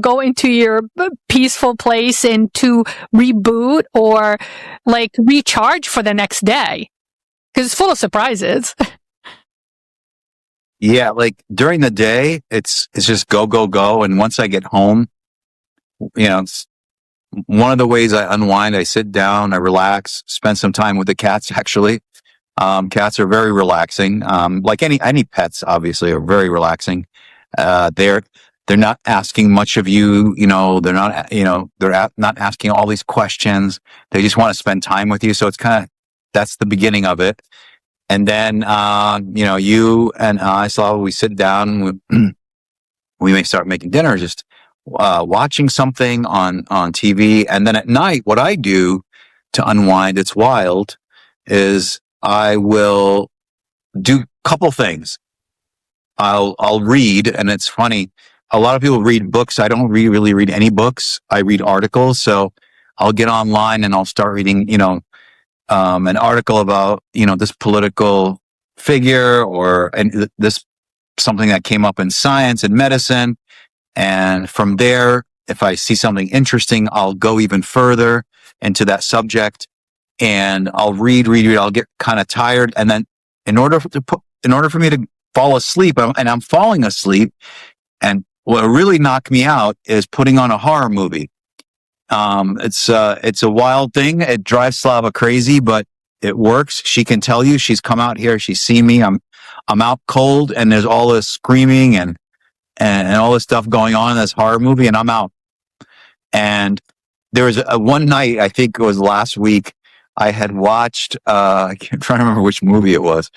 go into your peaceful place and to reboot or like recharge for the next day? Because it's full of surprises. Yeah, like during the day, it's just go, go, go. And once I get home, it's one of the ways I unwind. I sit down, I relax, spend some time with the cats, actually. Cats are very relaxing. Like any pets, obviously, are very relaxing. They're not asking much of you. They're not, not asking all these questions. They just want to spend time with you. So it's that's the beginning of it. And then, you and I, Slava, we sit down, we may start making dinner, just, watching something on TV. And then at night, what I do to unwind, it's wild, is I will do a couple things. I'll read, and it's funny. A lot of people read books. I don't really read any books. I read articles. So I'll get online and I'll start reading, an article about, this political figure and this something that came up in science and medicine. And from there, if I see something interesting, I'll go even further into that subject. And I'll read. I'll get kind of tired, and then in order for me to fall asleep, and I'm falling asleep, and what really knocked me out is putting on a horror movie. It's a wild thing. It drives Slava crazy, but it works. She can tell you. She's come out here. She's seen me. I'm out cold, and there's all this screaming and all this stuff going on in this horror movie, and I'm out. And there was one night, I think it was last week, I had watched, I can't try to remember which movie it was.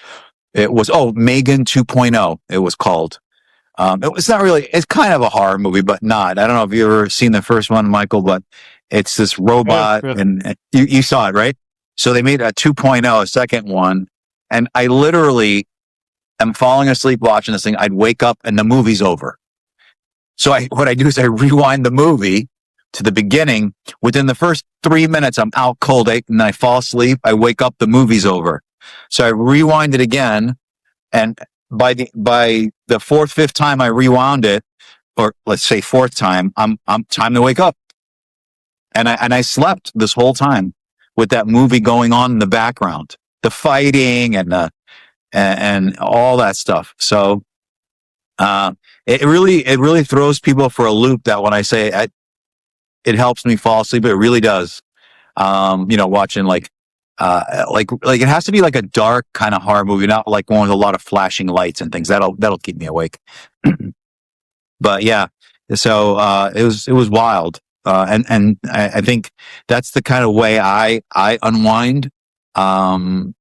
It was, Megan 2.0, it was called. It's kind of a horror movie, but not. I don't know if you've ever seen the first one, Michael, but it's this robot, Yeah. and you saw it, right? So they made a 2.0, a second one. And I literally am falling asleep watching this thing. I'd wake up and the movie's over. So what I do is I rewind the movie to the beginning. Within the first 3 minutes, I'm out cold and I fall asleep. I wake up, the movie's over. So I rewind it again. And by the fourth, fifth time I rewound it, or let's say fourth time, I'm time to wake up. And I slept this whole time with that movie going on in the background, the fighting and all that stuff. So, it really throws people for a loop that when I say it helps me fall asleep, it really does. Watching like it has to be like a dark kind of horror movie, not like one with a lot of flashing lights and things. That'll keep me awake. But yeah, so, it was wild. And I think that's the kind of way I unwind. I,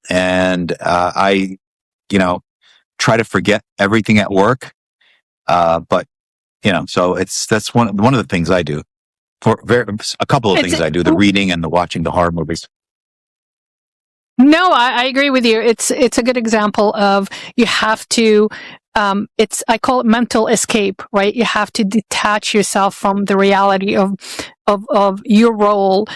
try to forget everything at work. But so that's one of the things I do a couple of things I do, the reading and the watching the horror movies. No, I agree with you. It's a good example of you have to, I call it mental escape, right? You have to detach yourself from the reality of your role,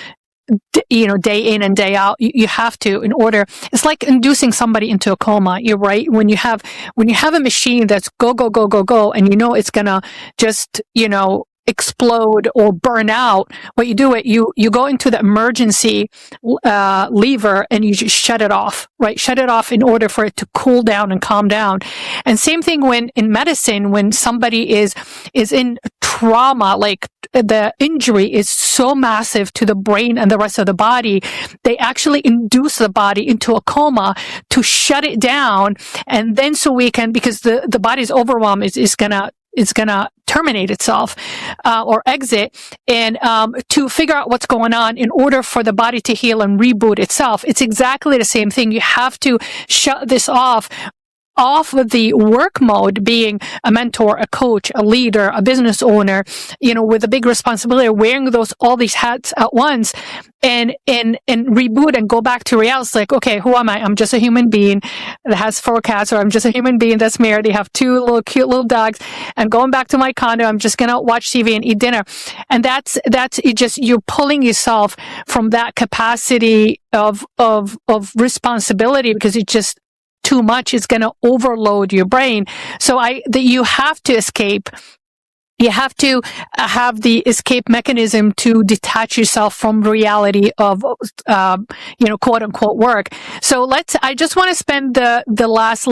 day in and day out. You have to, in order, it's like inducing somebody into a coma. You're right. When you have a machine that's go, go, go, go, go, and it's gonna just, explode or burn out, what you do you go into the emergency lever and you just shut it off, right? Shut it off in order for it to cool down and calm down. And same thing when in medicine, when somebody is in trauma, like the injury is so massive to the brain and the rest of the body, they actually induce the body into a coma to shut it down. And then because the body's overwhelm is gonna terminate itself or exit, and to figure out what's going on in order for the body to heal and reboot itself. It's exactly the same thing. You have to shut this off of the work mode, being a mentor, a coach, a leader, a business owner, with a big responsibility, wearing all these hats at once, and reboot and go back to reality. It's like, okay, who am I? I'm just a human being that has 4 cats, or I'm just a human being that's married. They have 2 cute little dogs. I'm going back to my condo. I'm just gonna watch TV and eat dinner. And that's it. Just, you're pulling yourself from that capacity of responsibility, because it just too much is going to overload your brain. So you have to escape. You have to have the escape mechanism to detach yourself from reality of, quote unquote work. So I just want to spend the last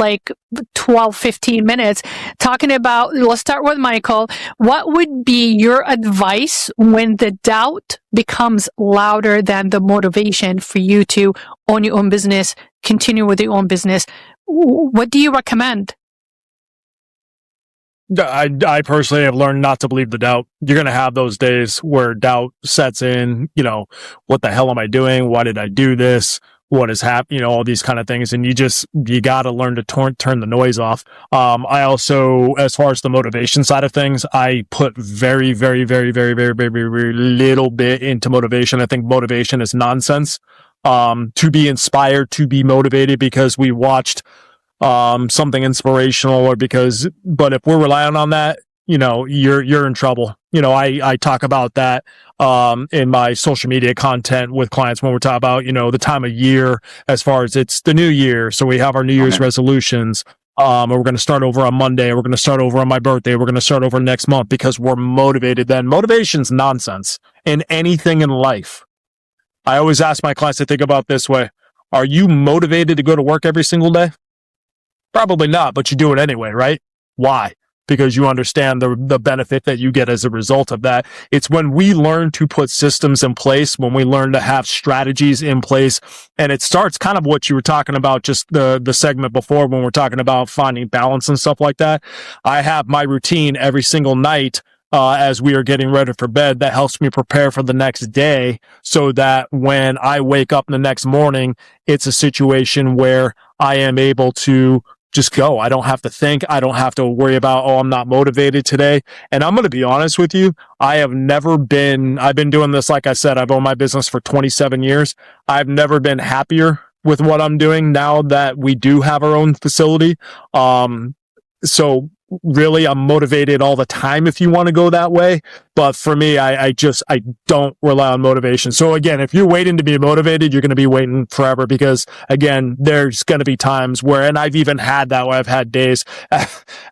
12, 15 minutes talking about, let's start with Michael. What would be your advice when the doubt becomes louder than the motivation for you to own your own business, continue with your own business? What do you recommend? I personally have learned not to believe the doubt. You're going to have those days where doubt sets in, what the hell am I doing? Why did I do this? What is happening? All these kind of things. And you got to learn to turn the noise off. I also, as far as the motivation side of things, I put very, very, very, very, very, very, very, very little bit into motivation. I think motivation is nonsense. To be inspired, to be motivated because we watched something inspirational, but if we're relying on that, you're in trouble. I talk about that in my social media content with clients when we're talking about, the time of year, as far as it's the new year. So we have our New Year's resolutions. We're going to start over on Monday. We're going to start over on my birthday. We're going to start over next month because we're motivated then. Motivation's nonsense in anything in life. I always ask my clients to think about this way. Are you motivated to go to work every single day? Probably not, but you do it anyway, right? Why? Because you understand the benefit that you get as a result of that. It's when we learn to put systems in place, when we learn to have strategies in place, and it starts kind of what you were talking about, just the segment before when we're talking about finding balance and stuff like that. I have my routine every single night as we are getting ready for bed that helps me prepare for the next day, so that when I wake up the next morning, it's a situation where I am able to just go. I don't have to think. I don't have to worry about, oh, I'm not motivated today. And I'm going to be honest with you. I've been doing this. Like I said, I've owned my business for 27 years. I've never been happier with what I'm doing now that we do have our own facility. So really, I'm motivated all the time if you want to go that way. But for me, I don't rely on motivation. So again, if you're waiting to be motivated, you're going to be waiting forever, because again, there's going to be times where, and I've even had that, where I've had days.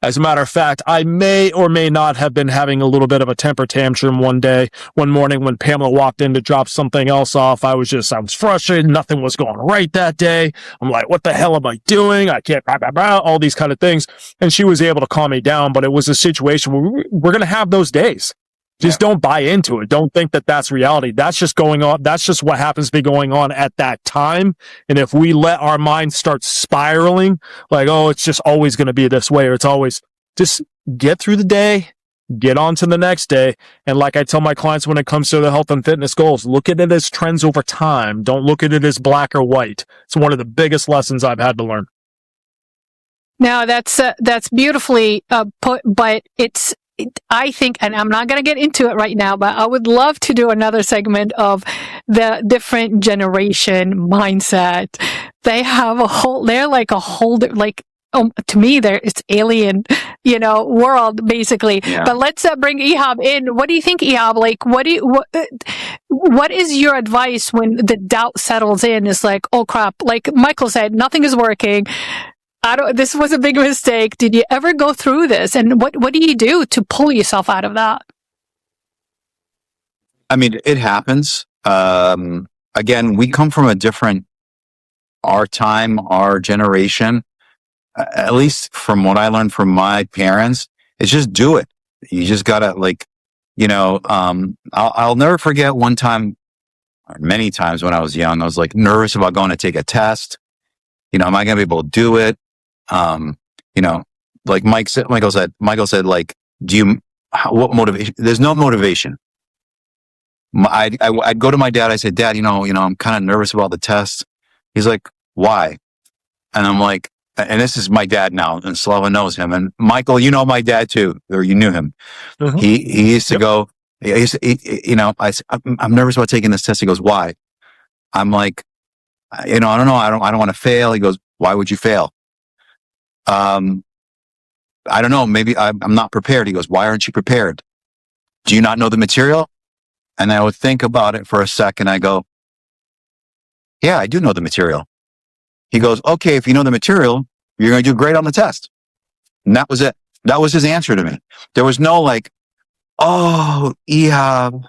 As a matter of fact, I may or may not have been having a little bit of a temper tantrum one morning when Pamela walked in to drop something else off. I was frustrated. Nothing was going right that day. I'm like, what the hell am I doing? I can't, all these kind of things. And she was able to calm me down, but it was a situation where we're going to have those days. Just don't buy into it. Don't think that that's reality. That's just going on. That's just what happens to be going on at that time. And if we let our minds start spiraling, like, oh, it's just always going to be this way, or it's always, just get through the day, get on to the next day. And like I tell my clients when it comes to the health and fitness goals, look at it as trends over time. Don't look at it as black or white. It's one of the biggest lessons I've had to learn. Now that's beautifully put, but I think, and I'm not going to get into it right now, but I would love to do another segment of the different generation mindset. They're like a whole, like, to me, it's alien, world basically. Yeah. But let's bring Ihab in. What do you think, Ihab? Like, what is your advice when the doubt settles in? It's like, oh crap, like Michael said, nothing is working. This was a big mistake. Did you ever go through this? And what do you do to pull yourself out of that? I mean, it happens. Again, we come from our time, our generation, at least from what I learned from my parents, it's just do it. You just gotta I'll never forget one time, or many times when I was young, I was like nervous about going to take a test. Am I going to be able to do it? Like Michael said, like, what motivation? There's no motivation. I'd go to my dad. I said, Dad, I'm kind of nervous about the test. He's like, why? And I'm like, and this is my dad now, and Slava knows him. And Michael, you know my dad too, or you knew him. Mm-hmm. He used to go, I'm nervous about taking this test. He goes, why? I'm like, I don't know. I don't want to fail. He goes, why would you fail? I don't know. Maybe I'm not prepared. He goes, why aren't you prepared? Do you not know the material? And I would think about it for a second. I go, yeah, I do know the material. He goes, okay, if you know the material, you're going to do great on the test. And that was it. That was his answer to me. There was no like, oh, Ihab,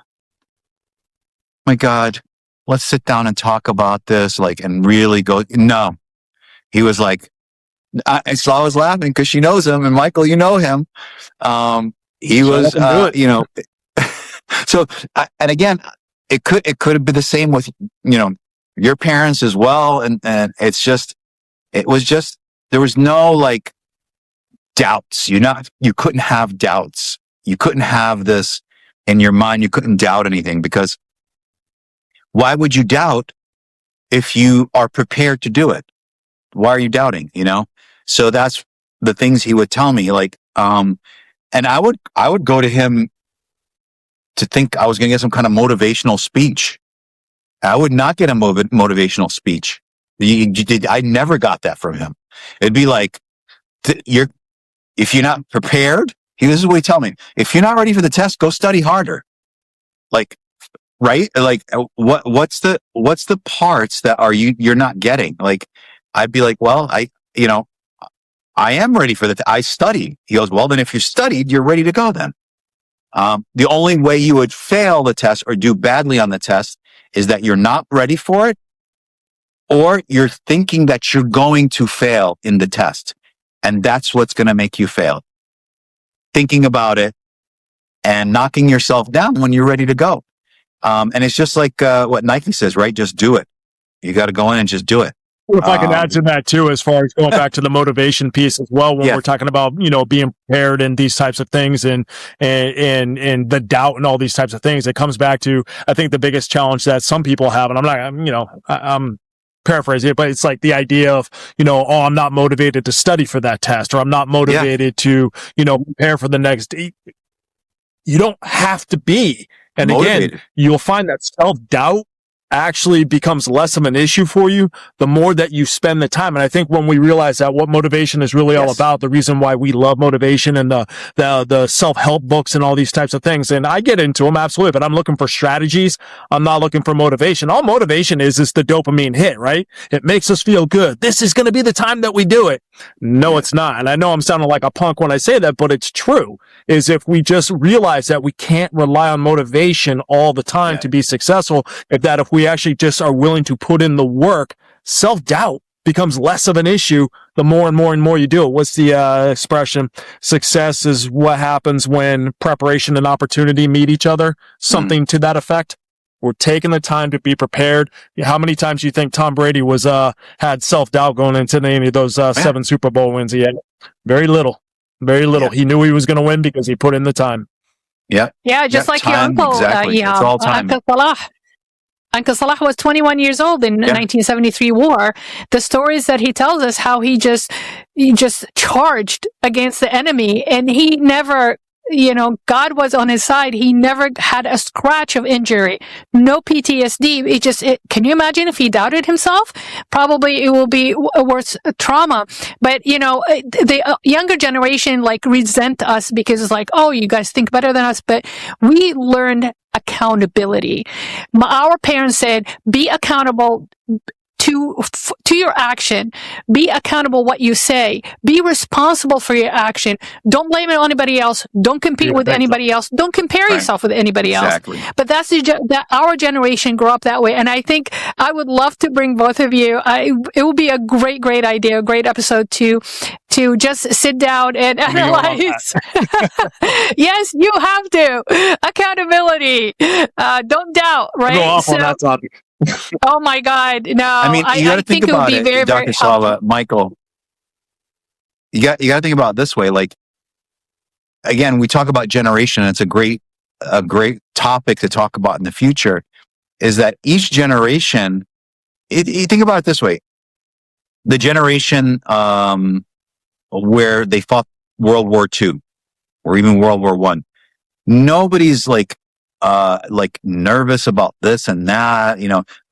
my God, let's sit down and talk about this, like, and really go. No, he was like, Slava was laughing because she knows him, and Michael, you know him. He was, so, and again, it could have been the same with, your parents as well. And there was no like doubts. You couldn't have doubts. You couldn't have this in your mind. You couldn't doubt anything, because why would you doubt if you are prepared to do it? Why are you doubting? So that's the things he would tell me, like, and I would go to him to think I was going to get some kind of motivational speech. I would not get a motivational speech. I never got that from him. It'd be like, if you're not prepared, this is what he tell me. If you're not ready for the test, go study harder. Like, right? Like, what's the parts that you're not getting? Like, I'd be like, well, I am ready for I study. He goes, well, then if you studied, you're ready to go then. The only way you would fail the test or do badly on the test is that you're not ready for it, or you're thinking that you're going to fail in the test. And that's what's going to make you fail. Thinking about it and knocking yourself down when you're ready to go. And it's just like what Nike says, right? Just do it. You got to go in and just do it. If I can add to that too, as far as going back to the motivation piece as well, when we're talking about, being prepared and these types of things and the doubt and all these types of things, it comes back to, I think, the biggest challenge that some people have. And I'm paraphrasing it, but it's like the idea of, oh, I'm not motivated to study for that test, or I'm not motivated to, prepare for the next. You don't have to be. And motivated. Again, you'll find that self-doubt actually becomes less of an issue for you the more that you spend the time. And I think when we realize that what motivation is really all about, the reason why we love motivation and the self-help books and all these types of things, and I get into them, absolutely, but I'm looking for strategies. I'm not looking for motivation. All motivation is the dopamine hit, right? It makes us feel good. This is going to be the time that we do it. No, it's not. And I know I'm sounding like a punk when I say that, but it's true, is if we just realize that we can't rely on motivation all the time to be successful, if we actually just are willing to put in the work, self-doubt becomes less of an issue the more and more and more you do it. What's the expression? Success is what happens when preparation and opportunity meet each other. Something to that effect. We're taking the time to be prepared. How many times do you think Tom Brady had self-doubt going into any of those 7 Super Bowl wins he had? Very little. Very little. Yeah. He knew he was going to win because he put in the time. Yeah. Yeah, just like time, your uncle. Exactly. It's all time. Uncle Salah was 21 years old in 1973 war. The stories that he tells us, how he just charged against the enemy, and he never, God was on his side. He never had a scratch of injury, no PTSD. Can you imagine if he doubted himself? Probably it will be a worse trauma. But, the younger generation resent us because it's like, oh, you guys think better than us. But we learned accountability. Our parents said, be accountable to your action. Be accountable what you say. Be responsible for your action. Don't blame it on anybody else. Don't compete with anybody else. Don't compare yourself with anybody else. Exactly. But that's that our generation grew up that way. And I think I would love to bring both of you. It would be a great idea, a great episode to just sit down and analyze. Yes, you have to. Accountability. Don't doubt, right? Go off on that topic. Oh my God! No, I mean, you got to think about it, Dr. Slava, Michael. You got to think about it this way. Like, again, we talk about generation. And it's a great topic to talk about in the future. Is that each generation? You think about it this way: the generation where they fought World War II, or even World War I. Nobody's like nervous about this and that,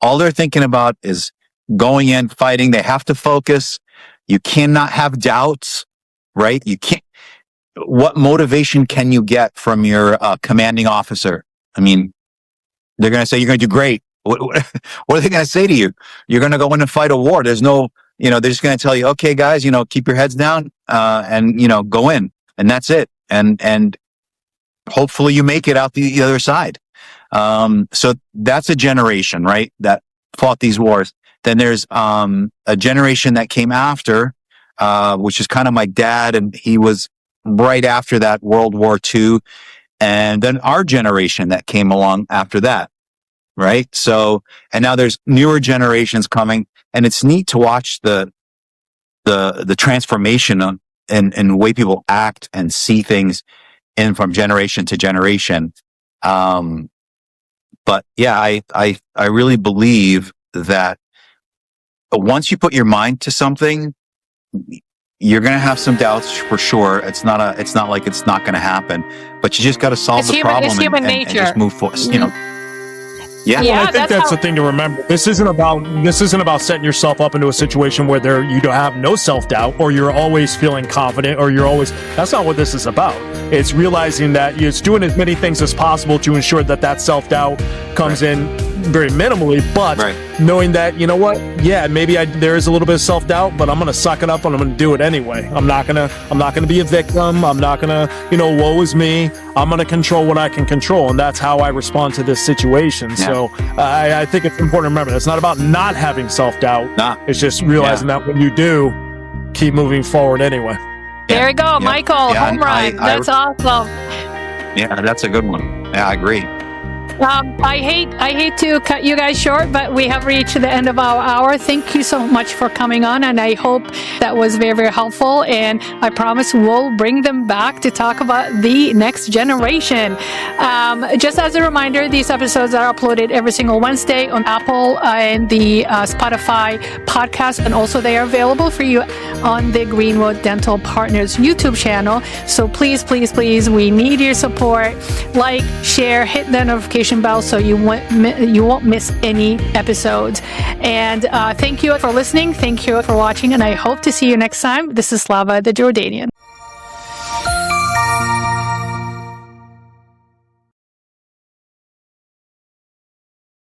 all they're thinking about is going in, fighting. They have to focus. You cannot have doubts, right? You can't. What motivation can you get from your commanding officer? I mean, they're going to say, you're going to do great. What are they going to say to you? You're going to go in and fight a war. There's no, they're just going to tell you, okay, guys, keep your heads down, and, go in, and that's it. And hopefully you make it out the other side. So that's a generation, right, that fought these wars. Then there's a generation that came after, which is kind of my dad, and he was right after that, World War II. And then our generation that came along after that, right? So, and now there's newer generations coming, and it's neat to watch the transformation and the way people act and see things in from generation to generation. But yeah, I really believe that once you put your mind to something, you're going to have some doubts for sure. It's not like it's not going to happen, but you just got to solve the problem. It's human nature. And just move forward, Yeah, well, I think that's the thing to remember. This isn't about setting yourself up into a situation where you don't have no self-doubt, or you're always feeling confident, or that's not what this is about. It's realizing that it's doing as many things as possible to ensure that self-doubt comes in very minimally, but knowing that, maybe there is a little bit of self-doubt, but I'm going to suck it up and I'm going to do it anyway. I'm not going to be a victim. I'm not going to, woe is me. I'm going to control what I can control. And that's how I respond to this situation. Yeah. So I think it's important to remember that it's not about not having self-doubt. Nah. It's just realizing that when you do, keep moving forward anyway. There you go, Michael. Home run. That's awesome. Yeah, that's a good one. Yeah, I agree. I hate to cut you guys short, but we have reached the end of our hour. Thank you so much for coming on, and I hope that was very, very helpful. And I promise we'll bring them back to talk about the next generation. Just as a reminder, these episodes are uploaded every single Wednesday on Apple and the Spotify podcast, and also they are available for you on the Greenwood Dental Partners YouTube channel. So please, please, please, we need your support. Like, share, hit the notification bell so you won't miss any episodes. And thank you for listening. Thank you for watching, and I hope to see you next time. This is Slava the Jordanian.